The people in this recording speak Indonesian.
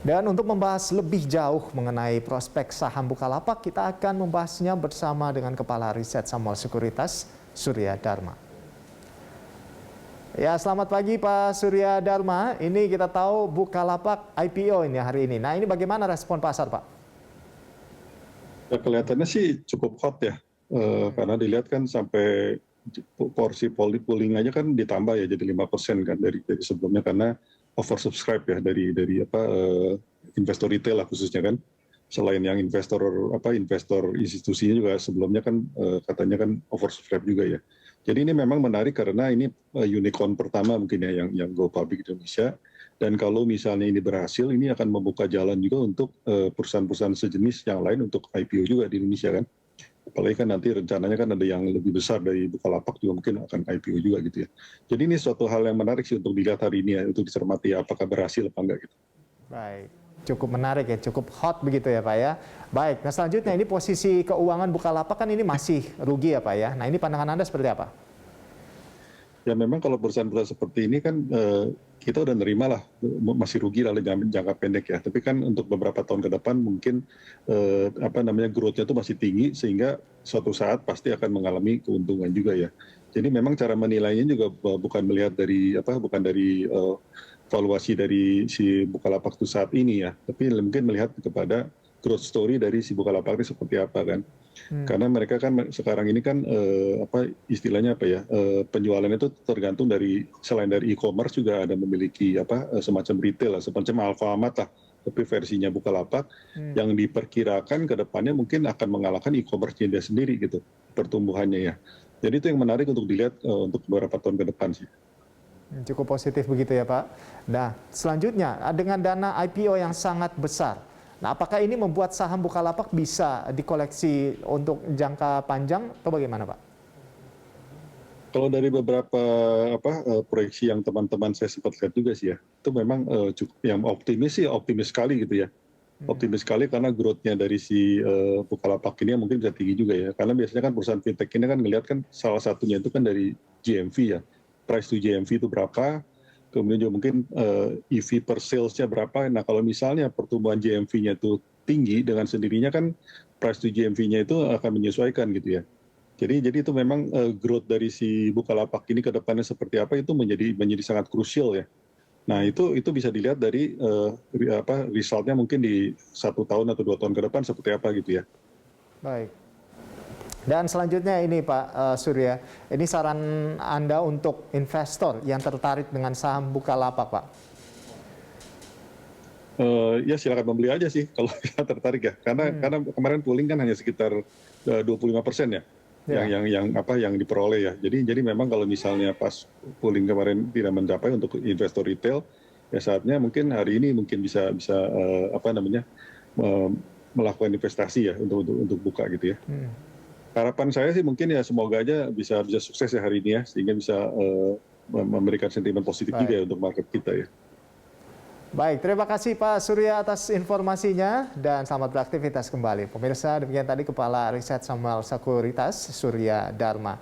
Dan untuk membahas lebih jauh mengenai prospek saham Bukalapak, kita akan membahasnya bersama dengan Kepala Riset Samuel Sekuritas, Surya Dharma. Ya, selamat pagi Pak Surya Dharma. Ini kita tahu Bukalapak IPO ini hari ini. Nah, ini bagaimana respon pasar, Pak? Ya, kelihatannya sih cukup hot ya, karena dilihat kan sampai porsi pooling aja kan ditambah ya jadi 5% kan dari sebelumnya karena oversubscribe ya dari investor retail lah khususnya kan. Selain yang investor institusinya juga sebelumnya kan katanya kan oversubscribe juga ya. Jadi ini memang menarik karena ini unicorn pertama mungkin ya yang go public di Indonesia. Dan kalau misalnya ini berhasil, ini akan membuka jalan juga untuk perusahaan-perusahaan sejenis yang lain untuk IPO juga di Indonesia kan. Apalagi kan nanti rencananya kan ada yang lebih besar dari Bukalapak juga mungkin akan IPO juga gitu ya. Jadi ini suatu hal yang menarik sih untuk dilihat hari ini ya, untuk dicermati apakah berhasil apa enggak gitu. Baik, cukup menarik ya, cukup hot begitu ya Pak ya. Baik, nah selanjutnya ini posisi keuangan Bukalapak kan ini masih rugi ya Pak ya. Nah ini pandangan Anda seperti apa? Ya memang kalau perusahaan-perusahaan seperti ini kan kita udah nerima lah masih rugi lah jangka pendek ya. Tapi kan untuk beberapa tahun ke depan mungkin growth-nya itu masih tinggi sehingga suatu saat pasti akan mengalami keuntungan juga ya. Jadi memang cara menilainya juga bukan melihat dari valuasi dari si Bukalapak itu saat ini ya, tapi mungkin melihat kepada growth story dari si Bukalapak ini seperti apa kan. Karena mereka kan sekarang ini kan penjualannya itu tergantung dari selain dari e-commerce juga ada memiliki semacam retail lah, semacam Alfamart lah, tapi versinya Bukalapak yang diperkirakan ke depannya mungkin akan mengalahkan e-commerce-nya dia sendiri gitu pertumbuhannya ya. Jadi itu yang menarik untuk dilihat untuk beberapa tahun ke depan sih. Cukup positif begitu ya Pak. Nah selanjutnya dengan dana IPO yang sangat besar. Nah, apakah ini membuat saham Bukalapak bisa dikoleksi untuk jangka panjang atau bagaimana, Pak? Kalau dari beberapa proyeksi yang teman-teman saya sempat lihat juga sih ya, itu memang cukup yang optimis sekali gitu ya. Optimis sekali karena growth-nya dari si Bukalapak ini mungkin bisa tinggi juga ya. Karena biasanya kan perusahaan fintech ini kan ngelihat kan salah satunya itu kan dari GMV ya. Price to GMV itu berapa, kemudian juga mungkin EV per sales-nya berapa. Nah kalau misalnya pertumbuhan GMV-nya itu tinggi dengan sendirinya kan price to GMV-nya itu akan menyesuaikan gitu ya. Jadi itu memang growth dari si Bukalapak ini ke depannya seperti apa itu menjadi sangat krusial ya. Nah itu bisa dilihat dari resultnya mungkin di 1 tahun atau 2 tahun ke depan seperti apa gitu ya. Baik. Dan selanjutnya ini Pak Surya, ini saran Anda untuk investor yang tertarik dengan saham Bukalapak, Pak? Ya silakan membeli aja sih kalau tertarik ya, karena kemarin pooling kan hanya sekitar 25% ya, yang diperoleh ya. Jadi memang kalau misalnya pas pooling kemarin tidak mencapai untuk investor retail, ya saatnya mungkin hari ini mungkin bisa melakukan investasi ya untuk buka gitu ya. Harapan saya sih mungkin ya semoga aja bisa sukses ya hari ini ya, sehingga bisa memberikan sentimen positif juga ya untuk market kita ya. Baik, terima kasih Pak Surya atas informasinya dan selamat beraktivitas kembali. Pemirsa, demikian tadi Kepala Riset Samuel Sekuritas, Surya Dharma.